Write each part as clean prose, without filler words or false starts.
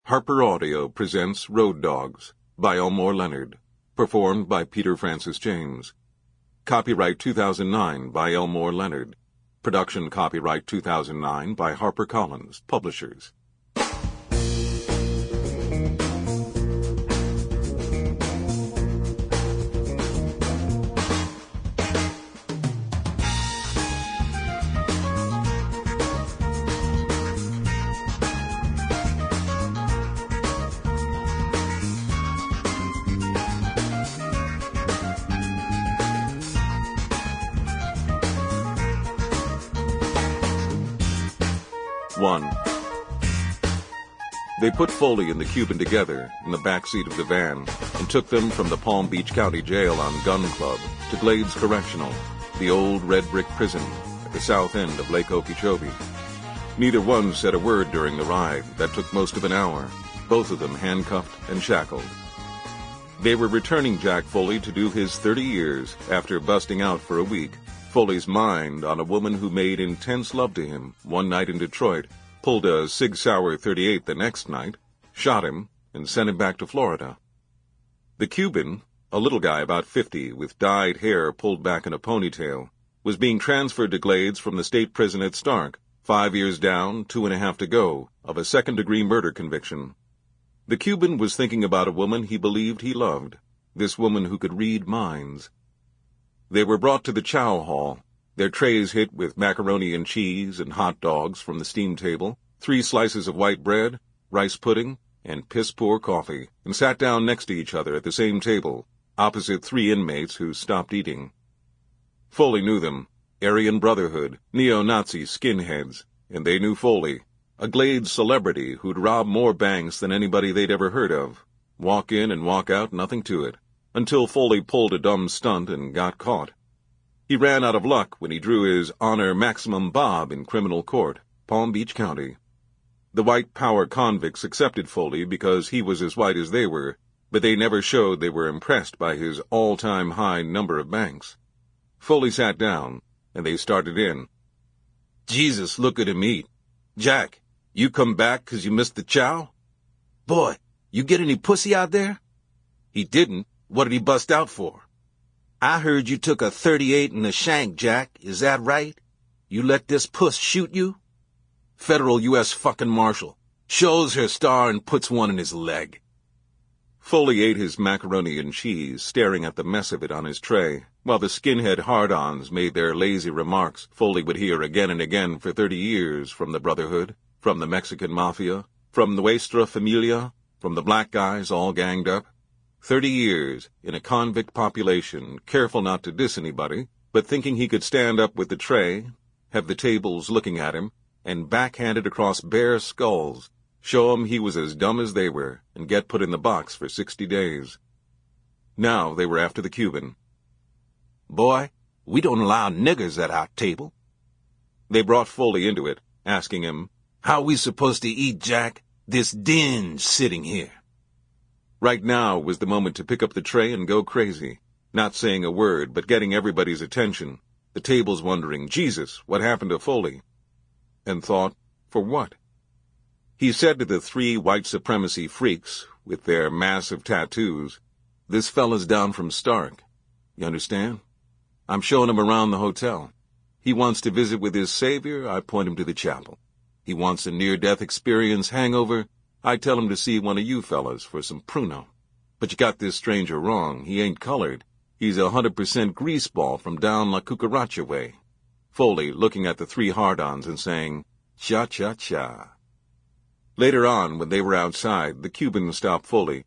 Harper Audio presents Road Dogs by Elmore Leonard, performed by Peter Francis James. Copyright 2009 by Elmore Leonard. Production copyright 2009 by HarperCollins, Publishers. 1. They put Foley and the Cuban together in the back seat of the van and took them from the Palm Beach County Jail on Gun Club to Glades Correctional, the old red brick prison at the south end of Lake Okeechobee. Neither one said a word during the ride that took most of an hour, both of them handcuffed and shackled. They were returning Jack Foley to do his 30 years after busting out for a week. Foley's mind on a woman who made intense love to him one night in Detroit, pulled a Sig Sauer 38 the next night, shot him, and sent him back to Florida. The Cuban, a little guy about 50 with dyed hair pulled back in a ponytail, was being transferred to Glades from the state prison at Stark, 5 years down, 2.5 to go, of a second-degree murder conviction. The Cuban was thinking about a woman he believed he loved, this woman who could read minds. They were brought to the chow hall, their trays hit with macaroni and cheese and hot dogs from the steam table, 3 slices of white bread, rice pudding, and piss-poor coffee, and sat down next to each other at the same table, opposite 3 inmates who stopped eating. Foley knew them, Aryan Brotherhood, neo-Nazi skinheads, and they knew Foley, a Glades celebrity who'd robbed more banks than anybody they'd ever heard of. Walk in and walk out, nothing to it. Until Foley pulled a dumb stunt and got caught. He ran out of luck when he drew his honor maximum bob in criminal court, Palm Beach County. The white power convicts accepted Foley because he was as white as they were, but they never showed they were impressed by his all-time high number of banks. Foley sat down, and they started in. Jesus, look at him eat. Jack, you come back 'cause you missed the chow? Boy, you get any pussy out there? He didn't. What did he bust out for? I heard you took a 38 in the shank, Jack. Is that right? You let this puss shoot you? Federal U.S. fucking marshal. Shows her star and puts one in his leg. Foley ate his macaroni and cheese, staring at the mess of it on his tray, while the skinhead hard-ons made their lazy remarks Foley would hear again and again for 30 years from the Brotherhood, from the Mexican Mafia, from Nuestra Familia, from the black guys all ganged up. 30 years in a convict population, careful not to diss anybody, but thinking he could stand up with the tray, have the tables looking at him, and backhand it across bare skulls, show 'em he was as dumb as they were, and get put in the box for 60 days. Now they were after the Cuban. Boy, we don't allow niggers at our table. They brought Foley into it, asking him, How we supposed to eat, Jack? This dinge sitting here. Right now was the moment to pick up the tray and go crazy, not saying a word, but getting everybody's attention, the tables wondering, Jesus, what happened to Foley? And thought, for what? He said to the 3 white supremacy freaks, with their massive tattoos, This fella's down from Stark. You understand? I'm showing him around the hotel. He wants to visit with his savior, I point him to the chapel. He wants a near-death experience hangover, I tell him to see one of you fellas for some pruno. But you got this stranger wrong. He ain't colored. He's 100% greaseball from down La Cucaracha way. Foley looking at the 3 hard-ons and saying, Cha-cha-cha. Later on, when they were outside, the Cuban stopped Foley.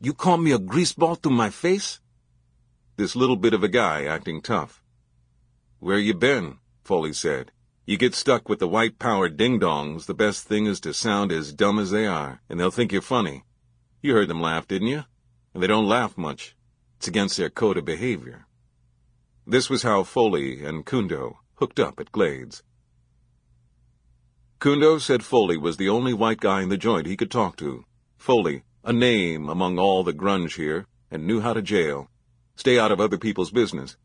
You call me a greaseball to my face? This little bit of a guy acting tough. Where you been? Foley said. You get stuck with the white power ding-dongs, the best thing is to sound as dumb as they are, and they'll think you're funny. You heard them laugh, didn't you? And they don't laugh much. It's against their code of behavior. This was how Foley and Cundo hooked up at Glades. Cundo said Foley was the only white guy in the joint he could talk to. Foley, a name among all the grunge here, and knew how to jail. Stay out of other people's business.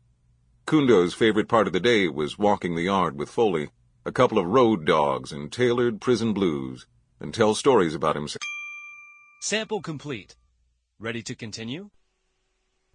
Cundo's favorite part of the day was walking the yard with Foley, a couple of road dogs and tailored prison blues, and tell stories about himself. Sample complete. Ready to continue?